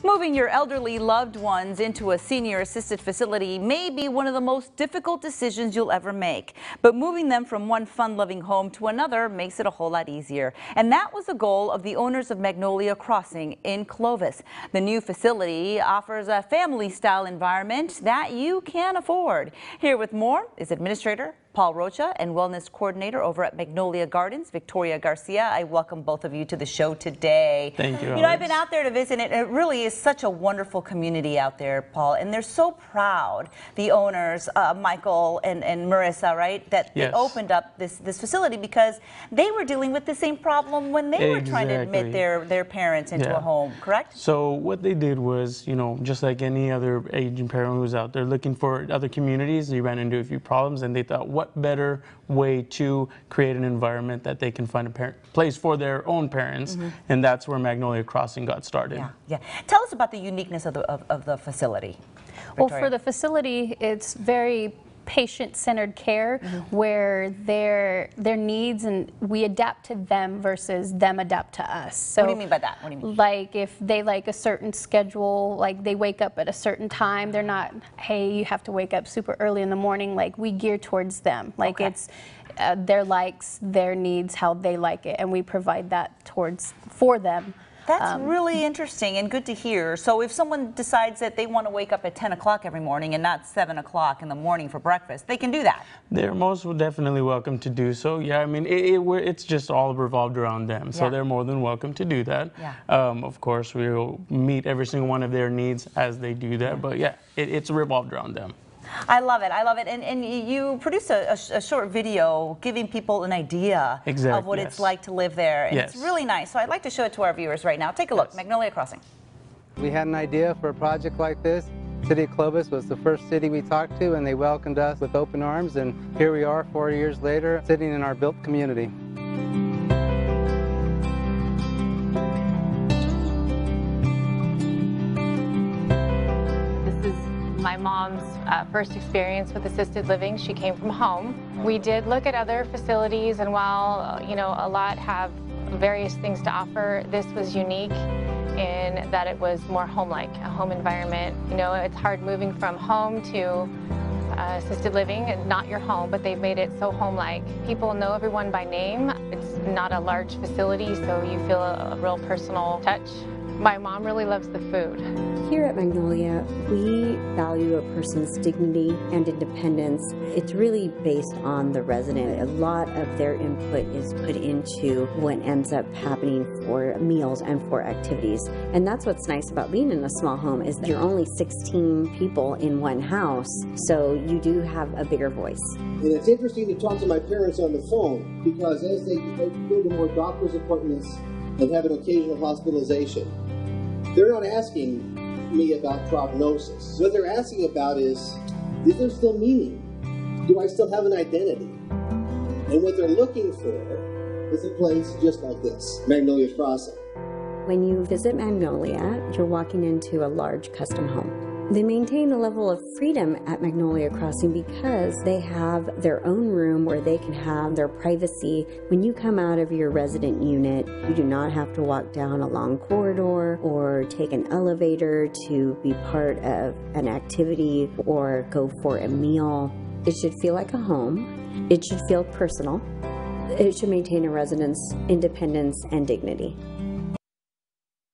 Moving your elderly loved ones into a senior-assisted facility may be one of the most difficult decisions you'll ever make. But moving them from one fun-loving home to another makes it a whole lot easier. And that was the goal of the owners of Magnolia Crossing in Clovis. The new facility offers a family-style environment that you can afford. Here with more is Administrator Paul Rocha and Wellness Coordinator over at Magnolia Gardens, Victoria Garcia. I welcome both of you to the show today. Thank you, You know, I've been out there to visit, and it really is such a wonderful community out there, Paul, and they're so proud, the owners, Michael and Marissa, right, that they opened up this facility because they were dealing with the same problem when they were trying to admit their parents into a home, correct? So what they did was, you know, just like any other aging parent who was out there looking for other communities, they ran into a few problems, and they thought, what better way to create an environment that they can find a place for their own parents, and that's where Magnolia Crossing got started. Yeah. Tell us about the uniqueness of the facility, Victoria. Well, for the facility, it's very patient-centered care where their needs, and we adapt to them versus them adapt to us. So what do you mean by that? What do you mean? Like if they like a certain schedule, like they wake up at a certain time, they're not, hey, you have to wake up super early in the morning. Like we gear towards them. Like it's their likes, their needs, how they like it, and we provide that for them. That's really interesting and good to hear. So if someone decides that they want to wake up at 10 o'clock every morning and not 7 o'clock in the morning for breakfast, they can do that. They're most definitely welcome to do so. Yeah, I mean, it's just all revolved around them. So they're more than welcome to do that. Of course, we'll meet every single one of their needs as they do that. But yeah, it's revolved around them. I love it. And you produced a short video giving people an idea of what it's like to live there. And it's really nice. So I'd like to show it to our viewers right now. Take a look. Magnolia Crossing. We had an idea for a project like this. City of Clovis was the first city we talked to, and they welcomed us with open arms. And here we are 4 years later, sitting in our built community. My mom's first experience with assisted living. She came from home. We did look at other facilities, and while you know a lot have various things to offer, this was unique in that it was more home-like, a home environment. You know, it's hard moving from home to assisted living, and not your home, but they've made it so home-like. People know everyone by name. It's not a large facility, so you feel a real personal touch. My mom really loves the food. Here at Magnolia, we value a person's dignity and independence. It's really based on the resident. A lot of their input is put into what ends up happening for meals and for activities. And that's what's nice about being in a small home is that you're only 16 people in one house, so you do have a bigger voice. And it's interesting to talk to my parents on the phone because as they go to more doctor's appointments and have an occasional hospitalization, they're not asking me about prognosis. What they're asking about is there still meaning? Do I still have an identity? And what they're looking for is a place just like this, Magnolia Crossing. When you visit Magnolia, you're walking into a large custom home. They maintain a level of freedom at Magnolia Crossing because they have their own room where they can have their privacy. When you come out of your resident unit, you do not have to walk down a long corridor or take an elevator to be part of an activity or go for a meal. It should feel like a home. It should feel personal. It should maintain a resident's independence and dignity.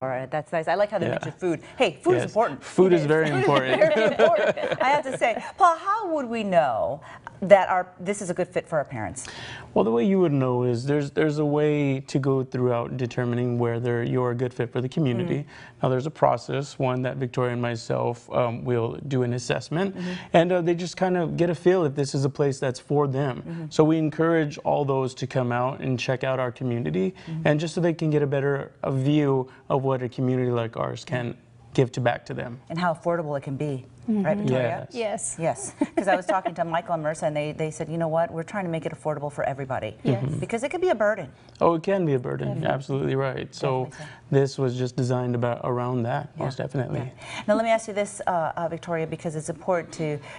All right, that's nice. I like how they mentioned food. Hey, food is important. Food is very important. Very important, I have to say. Paul, how would we know that this is a good fit for our parents? Well, the way you would know is there's a way to go throughout determining whether you're a good fit for the community. Now, there's a process, one that Victoria and myself will do an assessment, and they just kind of get a feel if this is a place that's for them. So we encourage all those to come out and check out our community, and just so they can get a better view of what a community like ours can give back to them. And how affordable it can be. Right, Victoria? Yes. Yes. Because I was talking to Michael and Marissa, and they said, you know what, we're trying to make it affordable for everybody. Because it could be a burden. Oh, it can be a burden. You're absolutely right. So this was just designed around that, most definitely. Now let me ask you this, Victoria, because it's important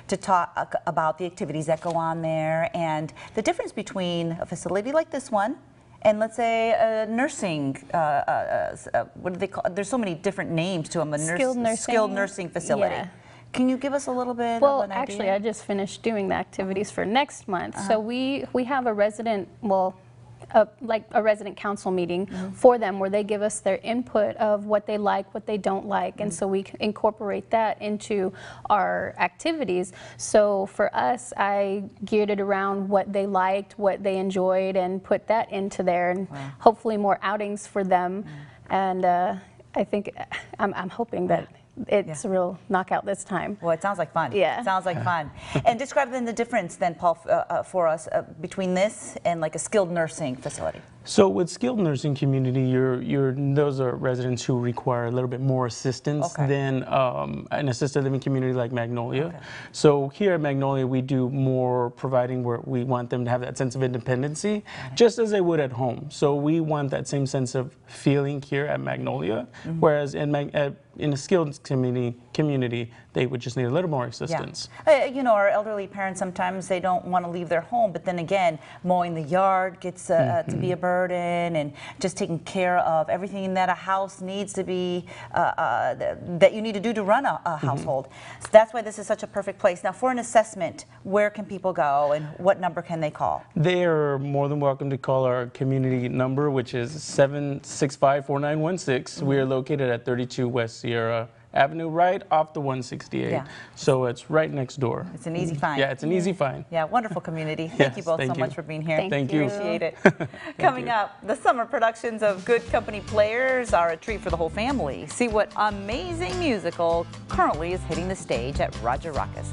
to talk about the activities that go on there and the difference between a facility like this one And let's say a nursing, what do they call? There's so many different names to them. Skilled nursing facility. Yeah. Can you give us a little bit Well, of an idea? actually, I just finished doing the activities for next month. So we have a resident, like a resident council meeting for them where they give us their input of what they like, what they don't like, and so we incorporate that into our activities. So for us, I geared it around what they liked, what they enjoyed, and put that into there, and hopefully more outings for them. And I think I'm hoping that it's a real knockout this time. Well, it sounds like fun. Yeah. It sounds like fun. And describe then the difference then, Paul, for us between this and like a skilled nursing facility. So with skilled nursing community, those are residents who require a little bit more assistance than an assisted living community like Magnolia. So here at Magnolia, we do more providing where we want them to have that sense of independency, just as they would at home. So we want that same sense of feeling here at Magnolia, whereas in a skilled community, they would just need a little more assistance. You know, our elderly parents, sometimes they don't want to leave their home, but then again, mowing the yard gets to be a burden, and just taking care of everything that a house needs to be, that you need to do to run a household. So that's why this is such a perfect place. Now, for an assessment, where can people go and what number can they call? They are more than welcome to call our community number, which is 765-4916. We are located at 32 West Sierra Avenue, right off the 168. So it's right next door. It's an easy find. Yeah, it's an easy find. Yeah, wonderful community. Thank you both so much for being here. Thank you. Appreciate it. Coming up, the summer productions of Good Company Players are a treat for the whole family. See what amazing musical currently is hitting the stage at Roger Ruckus.